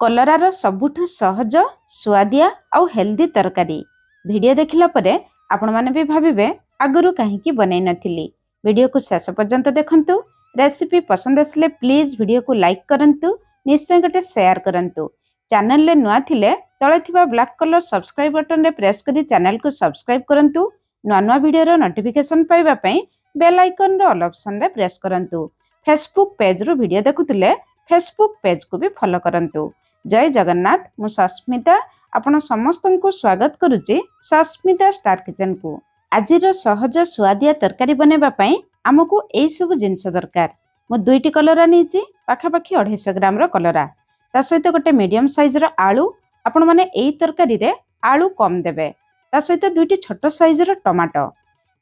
କଲରାର ସବୁଠୁ ସହଜ ସୁଆଦିଆ ଆଉ ହେଲ୍ଦି ତରକାରୀ ଭିଡ଼ିଓ ଦେଖିଲା ପରେ ଆପଣମାନେ ବି ଭାବିବେ ଆଗରୁ କାହିଁକି ବନେଇ ନଥିଲି। ଭିଡ଼ିଓକୁ ଶେଷ ପର୍ଯ୍ୟନ୍ତ ଦେଖନ୍ତୁ। ରେସିପି ପସନ୍ଦ ଆସିଲେ ପ୍ଲିଜ୍ ଭିଡ଼ିଓକୁ ଲାଇକ୍ କରନ୍ତୁ, ନିଶ୍ଚୟ ଗୋଟେ ସେୟାର କରନ୍ତୁ। ଚ୍ୟାନେଲରେ ନୂଆ ଥିଲେ ତଳେ ଥିବା ବ୍ଲାକ୍ କଲର ସବସ୍କ୍ରାଇବ୍ ବଟନରେ ପ୍ରେସ୍ କରି ଚ୍ୟାନେଲକୁ ସବସ୍କ୍ରାଇବ୍ କରନ୍ତୁ। ନୂଆ ନୂଆ ଭିଡ଼ିଓର ନୋଟିଫିକେସନ୍ ପାଇବା ପାଇଁ ବେଲ୍ ଆଇକନର ଅଲ୍ ଅପସନରେ ପ୍ରେସ୍ କରନ୍ତୁ। ଫେସବୁକ୍ ପେଜରୁ ଭିଡ଼ିଓ ଦେଖୁଥିଲେ ଫେସବୁକ୍ ପେଜକୁ ବି ଫଲୋ କରନ୍ତୁ। जय जगन्नाथ, मु सस्मिता आपण समस्त को स्वागत करुच्ची सस्मिता स्टार किचन को। आज सहज सुआदिया तरकारी बनैबा पई आमको एई सब जिनस दरकार। मु दुईटी कलरा नीची पाखापाखी 250 ग्राम रो कलरा, ता सहित गोटे मीडियम साइज रो आलू। आपण माने एई तरकारी रे आलू कम देबे। ता सहित दुईटी छोट साइज रो टमाटो।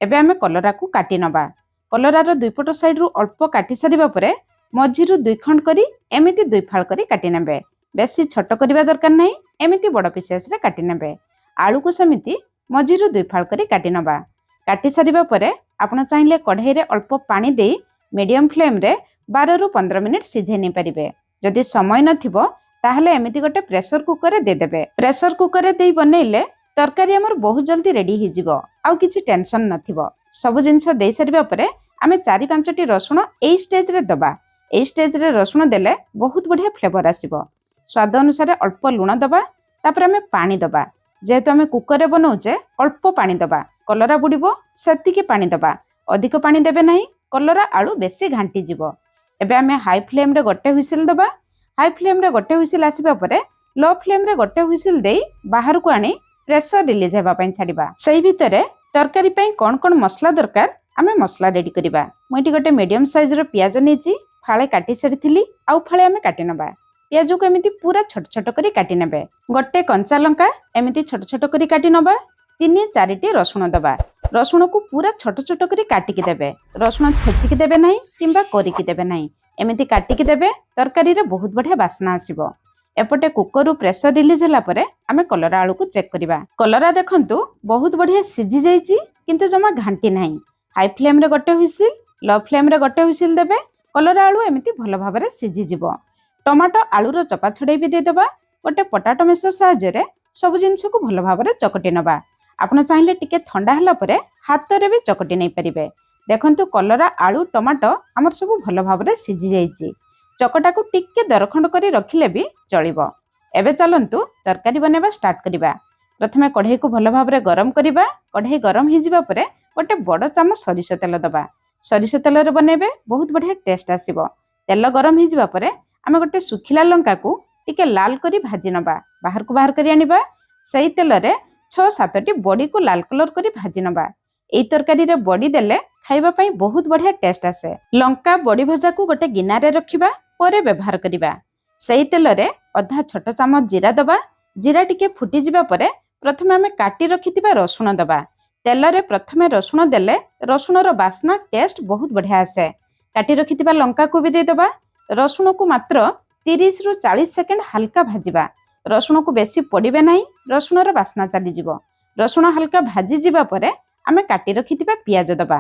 एबे आमे कलरा को काटी नबा। कलरा रो दुई पट साइड रो अल्प काटी सारिबा परे मझिरु दुई खंड करी एमिति दुई फाळ करी काटी नेबे। बेसी छोट करबा दरकार नहीं, एमिति बड़ पीसेस रे काटी नेबे। आलू को सेमिति मझिरु दुई फाळ करी काटी नबा। काटी सारिबा परे आपण चाहिले कढ़ाई रे अल्प पानी देई मीडियम फ्लेम रे 12 रु 15 मिनिट सिझे नै परिबे। जदि समय नथिबो ताहले एमिति गोटे प्रेशर कुकर रे दे देबे। प्रेशर कुकर रे देई बनेइले तरकारी हमर बहुत जल्दी रेडी हि जिवो, आउ किछि टेंशन नथिबो। सब जिंस देई सारिबा परे आमे 4-5 टी रसुण एई स्टेज रे दबा। एई स्टेज रे रसुण देले बहुत बढ़िया फ्लेवर आसीबो। स्वाद अनुसार अल्प लुण दबा, तापर आमे पानी दबा। जेहेतु आमे कुकर रे बनाउचे अल्प पानी दबा, कलरा बुड़ीबो सेतिके पानी दबा। अधिक पानी देबे नाही, कलरा आलू बेसी घांटी जिवो। एबे आमे हाई फ्लेम रे गोटे हुइसिल दबा। हाई फ्लेम रे गोटे हुइसिल आसीबा परे लो फ्लेम रे गोटे हुइसिल देई बाहर को आनी प्रेशर रिलीज हेबा पई छाडिबा। सेही भितरे तरकारी पई कोन कोन मसला दरकार आमे मसला रेडी करिबा। मोइटी गोटे मीडियम साइज रो प्याज नीची फाळे काटी सारिथिली, आउ फाळे आमे काटी नबा। प्याज को एमिति पूरा छोट छोट करी काटी नेबे। गोटे कंचा लंका एमिति छोट छोट करी काटी नबा। 3-4 टी रसुण दबा। रसुण को पूरा छोट छोट करी काटिकी देबे। रसुण छेचिकी देबे नाही किंबा कोरिकी देबे नाही, एमिति काटिकी देबे। तरकारी रे बहुत बढ़िया बासना आसीबो। एपटे कुकर रु प्रेशर रिलीज होला परे आमे कलरा आलू को चेक करिबा। कलरा देखंतु बहुत बढ़िया सिझी जाईची, किंतु जमा घांटी नाही। हाई फ्लेम रे गोटे हुइसिल, लो फ्लेम रे गोटे हुइसिल देबे। कलरा आलू एमिति भलो भाबरे सिझी जिवो। टमाटो आलू रो चपा छड़े भी दे दबा। गोटे पटाटो मेसर साहाय्य रे सब जिनिस को भलो भाबरे चकटी नबा। आपण चाहिले टिके ठंडा हला परे हाथ रे भी चकटी नै परिबे। देखंतु कलरा आलू टमाटो हमर सब भलो भाबरे सिझी जाईची। चकटा को टिके दरखंड करी रखिले भी चलिबो। एबे चलंतु तरकारी बनेबा स्टार्ट करिबा। प्रथमे कढ़ाई को भलो भाबरे गरम करिबा। कढ़ाई गरम हि जिबा परे गोटे बड़ चामच सरिष तेल दबा। सरिष तेल रे बनेबे बहुत बढ़िया टेस्ट आसीबो। तेल गरम हि जिबा परे आमे गोटे सुखिला लंका को टिके लाल करी भाजी नबा। बाहर को बाहर करी आनिबा। सेही तेल रे 6-7 टी बड़ी को लाल कलर करी भाजी नबा। एई तरकारी रे बड़ी देले खाइबा पई बहुत बढ़िया टेस्ट आसे। लंका बड़ी भजा को गोटे गिना रे रखिबा, परे व्यवहार करिबा। सेही तेल रे आधा छोट चामच जीरा दबा। जीरा टिके फुटी जिबा परे प्रथमे आमे काटी रखितिबा रसुण दबा। तेल रे प्रथमे रसुण देले रसुण रो बासना टेस्ट बहुत बढ़िया आसे। काटी रखितिबा लंका को भी दे दबा। रसुण को मात्र 30 रु 40 सेकंड हल्का भाजिबा। रसुण को बेसी पड़िबे नाही, रसुण रो बासना चली जिवो। रसुण हल्का भाजी जिबा परे आमे काटी रखितिबा पियाज दबा।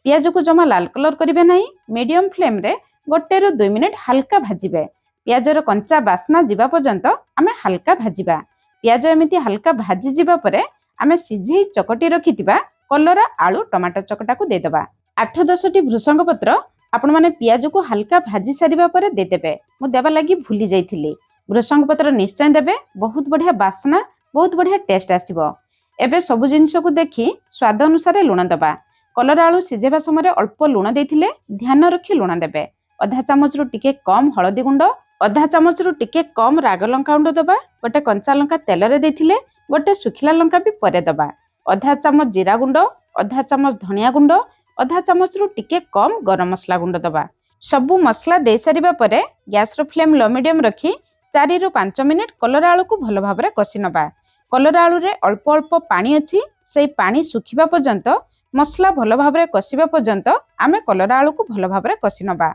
पियाज को जमा लाल कलर करिबे नाही, मीडियम फ्लेम रे 1 रु 2 मिनिट हल्का भाजिबे। पियाज रो कंचा बासना जिबा पर्यंत आमे हल्का भाजिबा। पियाज एमिति हल्का भाजी जिबा परे आमे सिझेई चकटी रखितिबा कलरा आलू टमाटर चकटा को दे दबा। 8-10 टी भृसंग पत्र आपण माने पियाज को हल्का भाजी सारिबा परे दे देबे। मु देबा लागि भूली जाइथिली। भृसंग पत्र निश्चय देबे, बहुत बढ़िया बासना, बहुत बढ़िया टेस्ट आसीबो। एबे सब जिनिस को देखि स्वाद अनुसार लुण दबा। कलरा आलू सिझेबा समय अल्प लुण देथिले ध्यान रखी लुण देबे। आधा चामच रु टिके कम हळदी गुंड, आधा चामच रु टिके कम राग लंका गुंड दबा। गोटे कंचा लंका तेल रे देथिले, गोटे सुखिला लंका भी परे दबा। आधा चामच जीरा गुंड, आधा चामच धनिया गुंड, आधा चामच रु टिके कम गरम मसला गुंड दबा। सबु मसला दे सारिबा परे गैस रो फ्लेम लो मीडियम रखी 4 रु 5 मिनिट कलरा आलू को भलो भाबरे कसी नबा। कलरा आलू रे अल्प अल्प पानी अछि, सेही पानी सुखिबा पर्यंत मसला भलो भाबरे कसिबा पर्यंत आमे कलरा आलू को भलो भाबरे कसी नबा।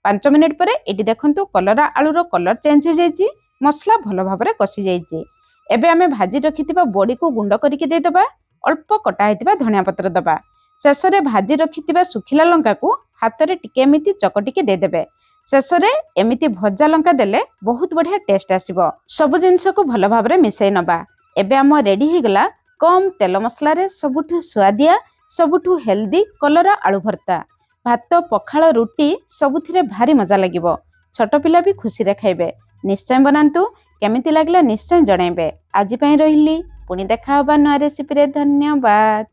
5 मिनिट परे एटी देखंतु कलरा आलू रो कलर चेंज हो जाईची, मसला भलो भाबरे कसी जाईची। एबे आमे भाजी रखितिबा बड़ी को गुंड करिके दे दबा। अल्प कटा हेतिबा धनिया पत्र दबा। शेष रे भाजी रखितिबा सुखिला लंका को हाथ रे टिके एमिति चकटिके दे देबे। ଶେଷରେ ଏମିତି ଭଜା ଲଙ୍କା ଦେଲେ ବହୁତ ବଢିଆ ଟେଷ୍ଟ ଆସିବ। ସବୁ ଜିନିଷକୁ ଭଲ ଭାବରେ ମିଶାଇ ନବା। ଏବେ ଆମ ରେଡି ହେଇଗଲା କମ୍ ତେଲ ମସଲାରେ ସବୁଠୁ ସୁଆଦିଆ, ସବୁଠୁ ହେଲ୍ଦି କଲରା ଆଳୁ ଭର୍ତ୍ତା। ଭାତ, ପଖାଳ, ରୁଟି ସବୁଥିରେ ଭାରି ମଜା ଲାଗିବ। ଛୋଟ ପିଲା ବି ଖୁସିରେ ଖାଇବେ। ନିଶ୍ଚୟ ବନାନ୍ତୁ। କେମିତି ଲାଗିଲା ନିଶ୍ଚୟ ଜଣାଇବେ। ଆଜି ପାଇଁ ରହିଲି, ପୁଣି ଦେଖା ହବା ନୂଆ ରେସିପିରେ। ଧନ୍ୟବାଦ।